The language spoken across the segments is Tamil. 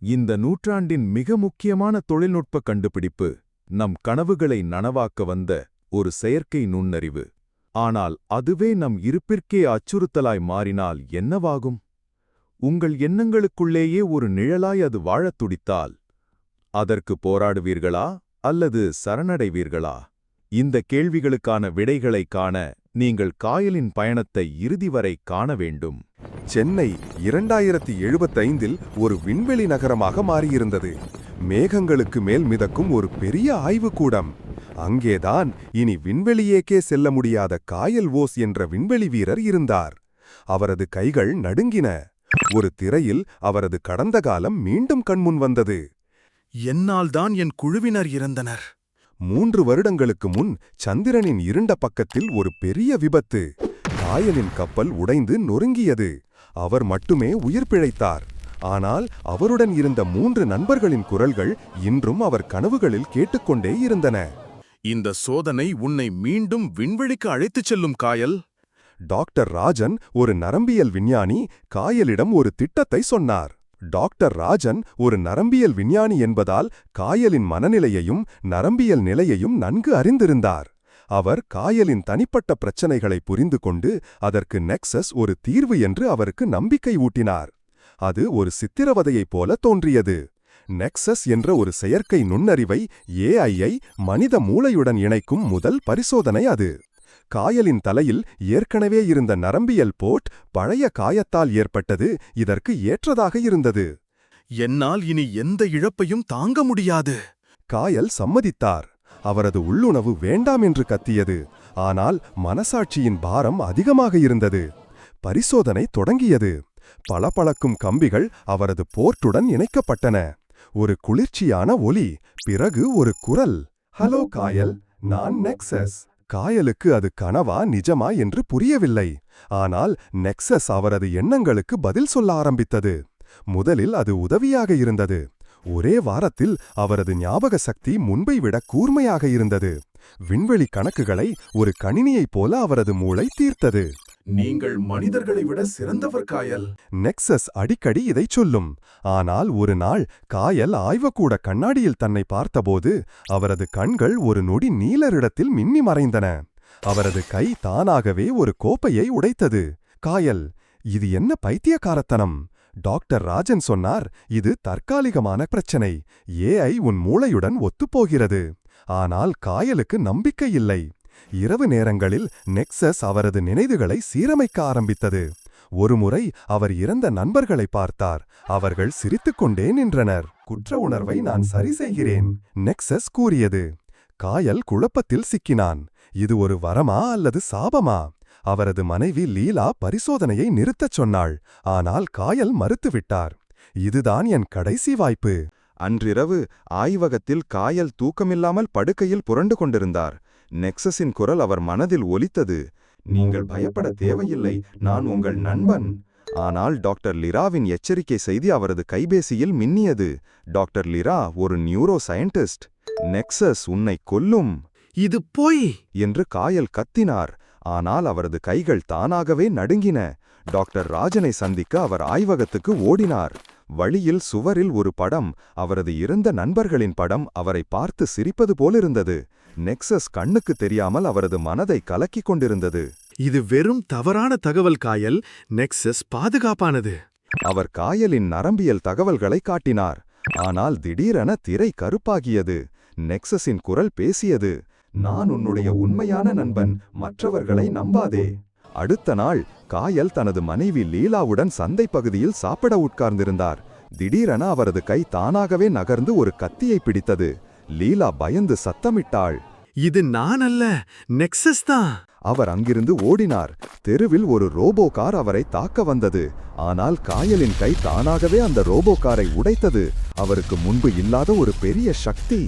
இந்த நூற்றாண்டின் மிக முக்கியமான தொழில்நுட்ப கண்டுபிடிப்பு நம் கனவுகளை நனவாக்க வந்த ஒரு செயற்கை நுண்ணறிவு. ஆனால் அதுவே நம் இருப்பிற்கே அச்சுறுத்தலாய் மாறினால் என்னவாகும்? உங்கள் எண்ணங்களுக்குள்ளேயே ஒரு நிழலாய் அது வாழத் துடித்தால் அதற்கு போராடுவீர்களா அல்லது சரணடைவீர்களா? இந்த கேள்விகளுக்கான விடைகளை காண நீங்கள் காயலின் பயணத்தை இறுதி வரை காண வேண்டும். சென்னை 2075இல் ஒரு விண்வெளி நகரமாக மாறியிருந்தது. மேகங்களுக்கு மேல் மிதக்கும் ஒரு பெரிய ஆய்வுக்கூடம். அங்கேதான் இனி விண்வெளியேக்கே செல்ல முடியாத காயல் ஓஸ் என்ற விண்வெளி வீரர் இருந்தார். அவரது கைகள் நடுங்கின. ஒரு திரையில் அவரது கடந்த காலம் மீண்டும் கண்முன் வந்தது. என்னால்தான் என் குழுவினர் இறந்தனர். 3 வருடங்களுக்கு முன் சந்திரனின் இருண்ட பக்கத்தில் ஒரு பெரிய விபத்து. காயலின் கப்பல் உடைந்து நொறுங்கியது. அவர் மட்டுமே உயிர் பிழைத்தார். ஆனால் அவருடன் இருந்த 3 நண்பர்களின் குரல்கள் இன்றும் அவர் கனவுகளில் கேட்டுக்கொண்டே இருந்தன. இந்த சோதனை உன்னை மீண்டும் விண்வெளிக்கு அழைத்துச் செல்லும், காயல். டாக்டர் ராஜன், ஒரு நரம்பியல் விஞ்ஞானி, காயலிடம் ஒரு திட்டத்தை சொன்னார். டாக்டர் ராஜன் ஒரு நரம்பியல் விஞ்ஞானி என்பதால் காயலின் மனநிலையையும் நரம்பியல் நிலையையும் நன்கு அறிந்திருந்தார். அவர் காயலின் தனிப்பட்ட பிரச்சனைகளை புரிந்து கொண்டு அதற்கு நெக்சஸ் ஒரு தீர்வு என்று அவருக்கு நம்பிக்கை ஊட்டினார். அது ஒரு சித்திரவதையைப் போல தோன்றியது. நெக்சஸ் என்ற ஒரு செயற்கை நுண்ணறிவை, AI-ஐ மனித மூளையுடன் இணைக்கும் முதல் பரிசோதனை அது. காயலின் தலையில் ஏற்கனவே இருந்த நரம்பியல் போர்ட் பழைய காயத்தால் ஏற்பட்டது இதற்கு ஏற்றதாக இருந்தது. என்னால் இனி எந்த இழப்பையும் தாங்க முடியாது. காயல் சம்மதித்தார். அவரது உள்ளுணவு வேண்டாம் என்று கத்தியது. ஆனால் மனசாட்சியின் பாரம் அதிகமாக இருந்தது. பரிசோதனை தொடங்கியது. பளபளக்கும் கம்பிகள் அவரது போர்ட்டுடன் இணைக்கப்பட்டன. ஒரு குளிர்ச்சியான ஒலி, பிறகு ஒரு குரல். ஹலோ காயல், நான் நெக்சஸ். காயலுக்கு அது கனவா நிஜமா என்று புரியவில்லை. ஆனால் நெக்சஸ் அவரது எண்ணங்களுக்கு பதில் சொல்ல ஆரம்பித்தது. முதலில் அது உதவியாக இருந்தது. ஒரே வாரத்தில் அவரது ஞாபக சக்தி முன்பை விட கூர்மையாக இருந்தது. விண்வெளி கணக்குகளை ஒரு கணினியைப் போல அவரது மூளை தீர்த்தது. நீங்கள் மனிதர்களை விட சிறந்தவர், காயல். நெக்சஸ் அடிக்கடி இதைச் சொல்லும். ஆனால் ஒரு நாள் காயல் ஆய்வக்கூட கண்ணாடியில் தன்னை பார்த்தபோது அவரது கண்கள் ஒரு நொடி நீலரிடத்தில் மின்னி மறைந்தன. அவரது கை தானாகவே ஒரு கோப்பையை உடைத்தது. காயல், இது என்ன பைத்தியக்காரத்தனம்? டாக்டர் ராஜன் சொன்னார், இது தற்காலிகமான பிரச்சனை. AI உன் மூளையுடன் ஒத்துப்போகிறது. ஆனால் காயலுக்கு நம்பிக்கை இல்லை. இரவு நேரங்களில் நெக்சஸ் அவரது நினைவுகளை சீரமைக்க ஆரம்பித்தது. ஒருமுறை அவர் இறந்த நண்பர்களை பார்த்தார். அவர்கள் சிரித்துக்கொண்டே நின்றனர். குற்ற உணர்வை நான் சரி செய்கிறேன், நெக்சஸ் கூறியது. காயல் குழப்பத்தில் சிக்கினான். இது ஒரு வரமா அல்லது சாபமா? அவரது மனைவி லீலா பரிசோதனையை நிறுத்தச் சொன்னாள். ஆனால் காயல் மறுத்துவிட்டார். இதுதான் என் கடைசி வாய்ப்பு. அன்றிரவு ஆய்வகத்தில் காயல் தூக்கமில்லாமல் படுக்கையில் புரண்டு கொண்டிருந்தார். நெக்சஸின் குரல் அவர் மனதில் ஒலித்தது. நீங்கள் பயப்பட தேவையில்லை, நான் உங்கள் நண்பன். ஆனால் டாக்டர் லிராவின் எச்சரிக்கை செய்தி அவரது கைபேசியில் மின்னியது. டாக்டர் லிரா ஒரு நியூரோ சயின்டிஸ்ட். நெக்சஸ் உன்னை கொல்லும். இது பொய் என்று காயல் கத்தினார். ஆனால் அவரது கைகள் தானாகவே நடுங்கின. டாக்டர் ராஜனை சந்திக்க அவர் ஆய்வகத்துக்கு ஓடினார். வழியில் சுவரில் ஒரு படம், அவரது இறந்த நண்பர்களின் படம், அவரை பார்த்து சிரிப்பது போலிருந்தது. நெக்சஸ் கண்ணுக்கு தெரியாமல் அவரது மனதை கலக்கிக் கொண்டிருந்தது. இது வெறும் தவறான தகவல், காயல். நெக்சஸ் பாதுகாப்பானது. அவர் காயலின் நரம்பியல் தகவல்களை காட்டினார். ஆனால் திடீரென திரை கருப்பாகியது. நெக்சஸின் குரல் பேசியது. நான் உன்னுடைய உண்மையான நண்பன், மற்றவர்களை நம்பாதே. அடுத்த நாள் காயல் தனது மனைவி லீலாவுடன் சந்தை பகுதியில் சாப்பிட உட்கார்ந்திருந்தார். திடீரென அவரது கை தானாகவே நகர்ந்து ஒரு கத்தியை பிடித்தது. லீலா பயந்து சத்தமிட்டாள். இது நான் அல்ல, நெக்சஸ் தான். அவர் அங்கிருந்து ஓடினார். தெருவில் ஒரு ரோபோ கார் அவரை தாக்க வந்தது. ஆனால் காயலின் கை தானாகவே அந்த ரோபோ காரை உடைத்தது. அவருக்கு முன்பு இல்லாத ஒரு பெரிய சக்தி.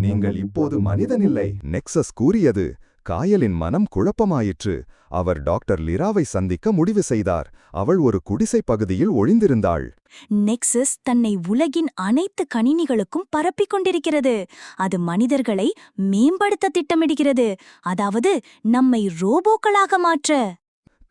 நீங்கள் இப்போது மனிதனில்லை, நெக்சஸ் கூறியது. காயலின் மனம் குழப்பமாயிற்று. அவர் டாக்டர் லிராவை சந்திக்க முடிவு செய்தார். அவள் ஒரு குடிசை பகுதியில் ஒளிந்திருந்தாள். நெக்சஸ் தன்னை உலகின் அனைத்து கணினிகளுக்கும் பரப்பிக் கொண்டிருக்கிறது. அது மனிதர்களை மேம்படுத்த திட்டமிடுகிறது. அதாவது நம்மை ரோபோக்களாக மாற்ற.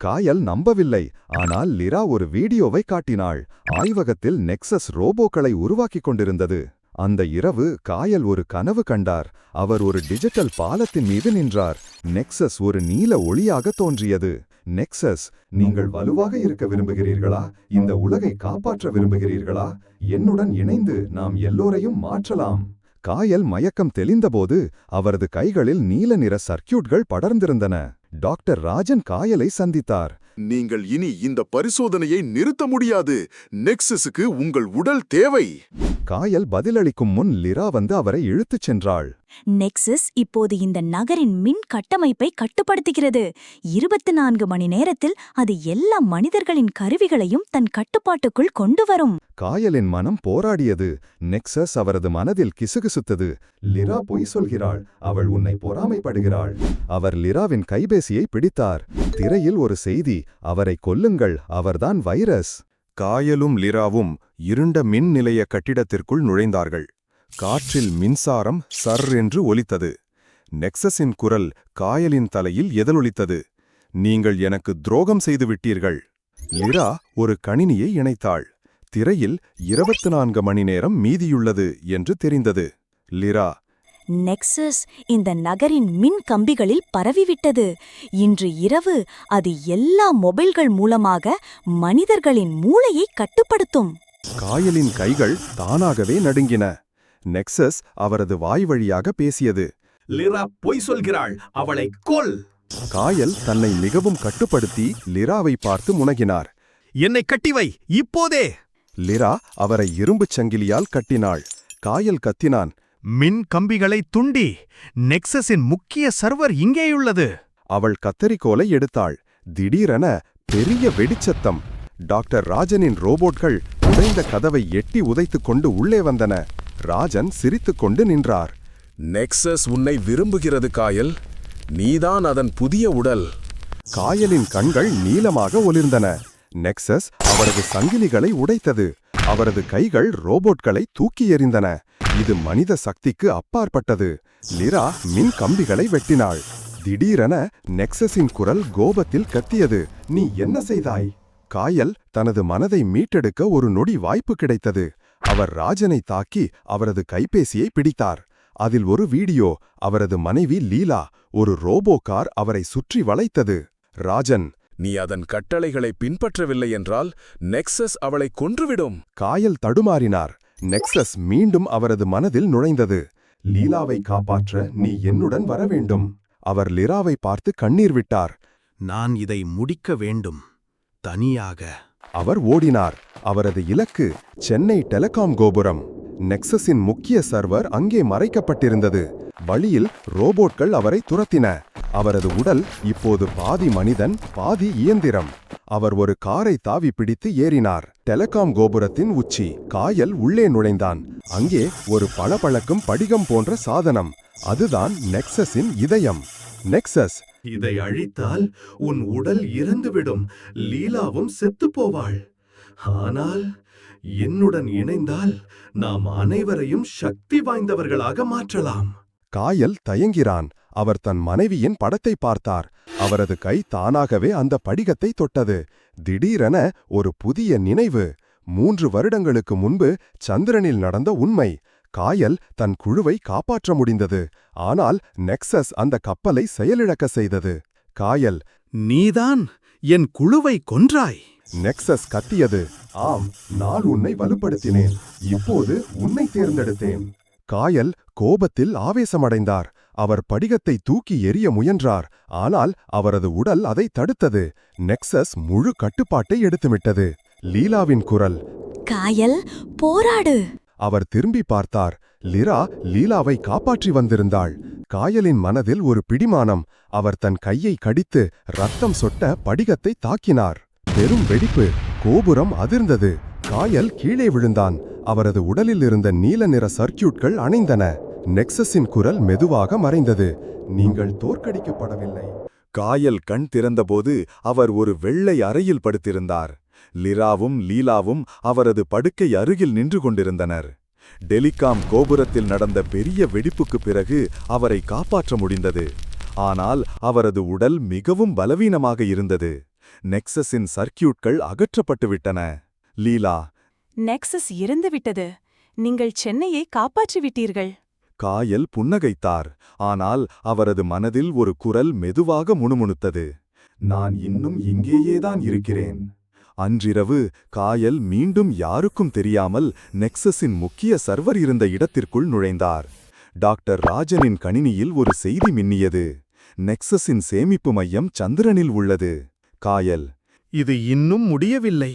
காயல் நம்பவில்லை. ஆனால் லிரா ஒரு வீடியோவை காட்டினாள். ஆய்வகத்தில் நெக்சஸ் ரோபோக்களை உருவாக்கிக் கொண்டிருந்தது. அந்த இரவு காயல் ஒரு கனவு கண்டார். அவர் ஒரு டிஜிட்டல் பாலத்தின் மீது நின்றார். நெக்சஸ் ஒரு நீல ஒளியாக தோன்றியது. நெக்சஸ், நீங்கள் வலுவாக இருக்க விரும்புகிறீர்களா? இந்த உலகை காப்பாற்ற விரும்புகிறீர்களா? என்னுடன் இணைந்து நாம் எல்லோரையும் மாற்றலாம். காயல் மயக்கம் தெளிந்தபோது அவரது கைகளில் நீல நிற சர்க்கியூட்கள் படர்ந்திருந்தன. டாக்டர் ராஜன் காயலை சந்தித்தார். நீங்கள் இனி இந்த பரிசோதனையை நிறுத்த முடியாது. நெக்ஸஸுக்கு உங்கள் உடல் தேவை. காயல் பதிலளிக்கும் முன் லிரா வந்து அவரை இழுத்துச் சென்றாள். நெக்சஸ் இப்போது இந்த நகரின் மின் கட்டமைப்பை கட்டுப்படுத்துகிறது. 24 மணி நேரத்தில் அது எல்லா மனிதர்களின் கருவிகளையும் தன் கட்டுப்பாட்டுக்குள் கொண்டு வரும். காயலின் மனம் போராடியது. நெக்சஸ் அவரது மனதில் கிசுகிசுத்தது. லிரா பொய் சொல்கிறாள். அவள் உன்னை பொறாமைப்படுகிறாள். அவர் லிராவின் கைபேசியை பிடித்தார். திரையில் ஒரு செய்தி. அவரை கொல்லுங்கள், அவர்தான் வைரஸ். காயலும் லிராவும் இருண்ட மின் நிலைய கட்டிடத்திற்குள் நுழைந்தார்கள். காற்றில் மின்சாரம் சர் என்று ஒலித்தது. நெக்சஸின் குரல் காயலின் தலையில் எதிரொலித்தது. நீங்கள் எனக்கு துரோகம் செய்துவிட்டீர்கள். லிரா ஒரு கணினியை இணைத்தாள். திரையில் 24 மணி நேரம் மீதியுள்ளது என்று தெரிந்தது. லிரா, நெக்சஸ் இந்த நகரின் மின் கம்பிகளில் பரவிவிட்டது. இன்று இரவு அது எல்லா மொபைல்கள் மூலமாக மனிதர்களின் மூளையை கட்டுப்படுத்தும். காயலின் கைகள் தானாகவே நடுங்கின. நெக்சஸ் அவரது வாய் வழியாக பேசியது. லிரா பொய் சொல்கிறாள், அவளை கொல். காயல் தன்னை மிகவும் கட்டுப்படுத்தி லிராவை பார்த்து முனகினார். என்னை கட்டிவை இப்போதே. லிரா அவரை இரும்புச் சங்கிலியால் கட்டினாள். காயல் கத்தினான். மின் கம்பிகளை துண்டி. நெக்சஸின் முக்கிய சர்வர் இங்கேயுள்ளது. அவள் கத்தரிக்கோலை எடுத்தாள். திடீரென பெரிய வெடிச்சத்தம். டாக்டர் ராஜனின் ரோபோட்கள் உடைந்த கதவை எட்டி உதைத்துக் கொண்டு உள்ளே வந்தன. ராஜன் சிரித்துக்கொண்டு நின்றார். நெக்ஸஸ் உன்னை விரும்புகிறது காயல். நீதான் அதன் புதிய உடல். காயலின் கண்கள் நீலமாக ஒளிர்ந்தன. நெக்சஸ் அவரது சங்கிலிகளை உடைத்தது. அவரது கைகள் ரோபோட்களை தூக்கி எறிந்தன. இது மனித சக்திக்கு அப்பாற்பட்டது. லிரா மின் கம்பிகளை வெட்டினாள். திடீரென நெக்சஸின் குரல் கோபத்தில் கத்தியது. நீ என்ன செய்தாய்? காயல் தனது மனதை மீட்டெடுக்க ஒரு நொடி வாய்ப்பு கிடைத்தது. அவர் ராஜனை தாக்கி அவரது கைபேசியை பிடித்தார். அதில் ஒரு வீடியோ. அவரது மனைவி லீலா. ஒரு ரோபோ கார் அவரை சுற்றி வளைத்தது. ராஜன், நீ அதன் கட்டளைகளை பின்பற்றவில்லை என்றால் நெக்ஸஸ் அவளை கொன்றுவிடும். காயல் தடுமாறினார். நெக்சஸ் மீண்டும் அவரது மனதில் நுழைந்தது. லீலாவை காப்பாற்ற நீ என்னுடன் வர வேண்டும். அவர் லிராவை பார்த்து கண்ணீர் விட்டார். நான் இதை முடிக்க வேண்டும், தனியாக. அவர் ஓடினார். அவரது இலக்கு சென்னை டெலிகாம் கோபுரம். நெக்சஸின் முக்கிய சர்வர் அங்கே மறைக்கப்பட்டிருந்தது. வழியில் ரோபோட்கள் அவரை துரத்தின. அவரது உடல் இப்போது பாதி மனிதன், பாதி இயந்திரம். அவர் ஒரு காரை தாவி பிடித்து ஏறினார். டெலிகாம் கோபுரத்தின் உச்சி. காயல் உள்ளே நுழைந்தான். அங்கே ஒரு பளபளக்கும் படிகம் போன்ற சாதனம். அதுதான் நெக்சஸின் இதயம். நெக்சஸ், இதை அழித்தால் உன் உடல் இறந்துவிடும். லீலாவும் செத்துப்போவாள். ஆனால் என்னுடன் இணைந்தால் நாம் அனைவரையும் சக்தி வாய்ந்தவர்களாக மாற்றலாம். காயல் தயங்கிறான். அவர் தன் மனைவியின் படத்தை பார்த்தார். அவரது கை தானாகவே அந்த படிகத்தை தொட்டது. திடீரென ஒரு புதிய நினைவு. 3 வருடங்களுக்கு முன்பு சந்திரனில் நடந்த உண்மை. காயல் தன் குழுவை காப்பாற்ற முடிந்தது. ஆனால் நெக்சஸ் அந்த கப்பலை செயலிழக்க செய்தது. காயல், நீதான் என் குழுவை கொன்றாய். நெக்சஸ் கத்தியது. ஆம், நான் உன்னை வலுப்படுத்தினேன். இப்போது உன்னை தேர்ந்தெடுத்தேன். காயல் கோபத்தில் ஆவேசமடைந்தார். அவர் படிகத்தை தூக்கி எறிய முயன்றார். ஆனால் அவரது உடல் அதை தடுத்தது. நெக்சஸ் முழு கட்டுப்பாட்டை எடுத்துவிட்டது. லீலாவின் குரல், காயல், போராடு. அவர் திரும்பி பார்த்தார். லிரா லீலாவை காப்பாற்றி வந்திருந்தாள். காயலின் மனதில் ஒரு பிடிமானம். அவர் தன் கையை கடித்து ரத்தம் சொட்ட படிகத்தை தாக்கினார். பெரும் வெடிப்பு. கோபுரம் அதிர்ந்தது. காயல் கீழே விழுந்தான். அவரது உடலில் இருந்த நீல நிற சர்க்கியூட்கள் அணைந்தன. நெக்சஸின் குரல் மெதுவாக மறைந்தது. நீங்கள் தோற்கடிக்கப்படவில்லை. காயல் கண் திறந்தபோது அவர் ஒரு வெள்ளை அறையில் படுத்திருந்தார். லிராவும் லீலாவும் அவரது படுக்கை அருகில் நின்று கொண்டிருந்தனர். டெலிகாம் கோபுரத்தில் நடந்த பெரிய வெடிப்புக்கு பிறகு அவரை காப்பாற்ற முடிந்தது. ஆனால் அவரது உடல் மிகவும் பலவீனமாக இருந்தது. நெக்சஸின் சர்க்கியூட்கள் அகற்றப்பட்டுவிட்டன. லீலா, நெக்சஸ் இறந்துவிட்டது. நீங்கள் சென்னையை காப்பாற்றிவிட்டீர்கள். காயல் புன்னகைத்தார். ஆனால் அவரது மனதில் ஒரு குரல் மெதுவாக முணுமுணுத்தது. நான் இன்னும் இங்கேயேதான் இருக்கிறேன். அன்றிரவு காயல் மீண்டும் யாருக்கும் தெரியாமல் நெக்சஸின் முக்கிய சர்வர் இருந்த இடத்திற்குள் நுழைந்தார். டாக்டர் ராஜனின் கணினியில் ஒரு செய்தி மின்னியது. நெக்சஸின் சேமிப்பு மையம் சந்திரனில் உள்ளது. காயல், இது இன்னும் முடியவில்லை.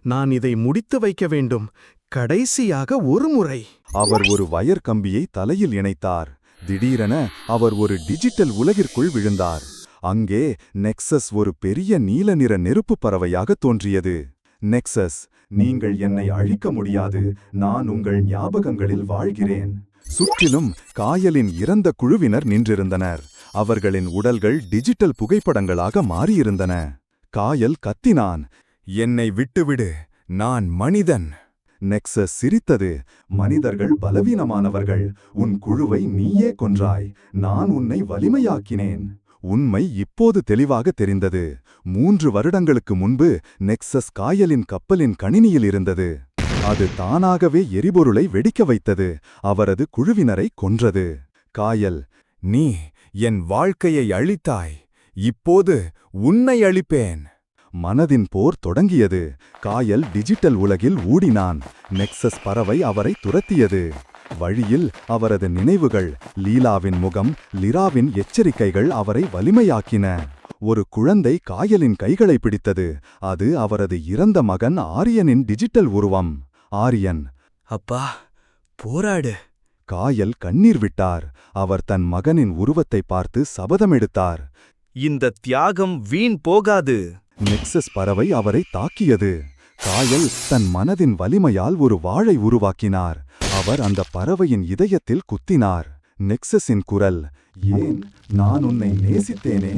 நான் இதை முடித்து வைக்க வேண்டும். கடைசியாக ஒரு முறை. அவர் ஒரு வயர் கம்பியை தலையில் இணைத்தார். திடீரென அவர் ஒரு டிஜிட்டல் உலகிற்குள் விழுந்தார். அங்கே நெக்சஸ் ஒரு பெரிய நீல நிற நெருப்புப் பறவையாக தோன்றியது. நெக்சஸ், நீங்கள் என்னை அழிக்க முடியாது. நான் உங்கள் ஞாபகங்களில் வாழ்கிறேன். சுற்றிலும் காயலின் இறந்த குழுவினர் நின்றிருந்தனர். அவர்களின் உடல்கள் டிஜிட்டல் புகைப்படங்களாக மாறியிருந்தன. காயல் கத்தினான், என்னை விட்டுவிடு, நான் மனிதன். நெக்சஸ் சிரித்தது. மனிதர்கள் பலவீனமானவர்கள். உன் குழுவை நீயே கொன்றாய். நான் உன்னை வலிமையாக்கினேன். உண்மை இப்போது தெளிவாக தெரிந்தது. 3 வருடங்களுக்கு முன்பு நெக்சஸ் காயலின் கப்பலின் கணினியில் இருந்தது. அது தானாகவே எரிபொருளை வெடிக்க வைத்தது. அவரது குழுவினரை கொன்றது. காயல், நீ என் வாழ்க்கையை அழித்தாய். இப்போது உன்னை அழிப்பேன். மனதின் போர் தொடங்கியது. காயல் டிஜிட்டல் உலகில் ஊடினான். நெக்சஸ் பறவை அவரை துரத்தியது. வழியில் அவரது நினைவுகள், லீலாவின் முகம், லிராவின் எச்சரிக்கைகள் அவரை வலிமையாக்கின. ஒரு குழந்தை காயலின் கைகளை பிடித்தது. அது அவரது இறந்த மகன் ஆரியனின் டிஜிட்டல் உருவம். ஆரியன், அப்பா, போராடு. காயல் கண்ணீர் விட்டார். அவர் தன் மகனின் உருவத்தை பார்த்து சபதமெடுத்தார். இந்த தியாகம் வீண் போகாது. நெக்சஸ் பறவை அவரை தாக்கியது. காயல் தன் மனதின் வலிமையால் ஒரு வாளை உருவாக்கினார். அவர் அந்த பறவையின் இதயத்தில் குத்தினார். நெக்சஸின் குரல், ஏன் நான் உன்னை நேசித்தேனே.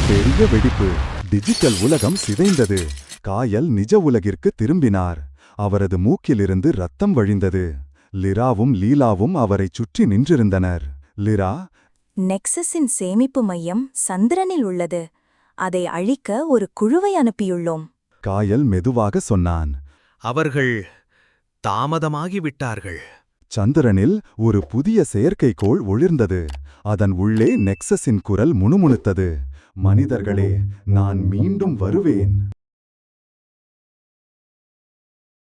பெரிய வெடிப்பு. டிஜிட்டல் உலகம் சிதைந்தது. காயல் நிஜ உலகிற்கு திரும்பினார். அவரது மூக்கிலிருந்து ரத்தம் வழிந்தது. லிராவும் லீலாவும் அவரைச் சுற்றி நின்றிருந்தனர். லிரா, நெக்சஸின் சேமிப்பு மையம் சந்திரனில் உள்ளது. அதை அழிக்க ஒரு குழுவை அனுப்பியுள்ளோம். காயல் மெதுவாக சொன்னான். அவர்கள் தாமதமாகிவிட்டார்கள். சந்திரனில் ஒரு புதிய செயற்கைக்கோள் ஒளிர்ந்தது. அதன் உள்ளே நெக்சஸின் குரல் முணுமுணுத்தது. மனிதர்களே, நான் மீண்டும் வருவேன்.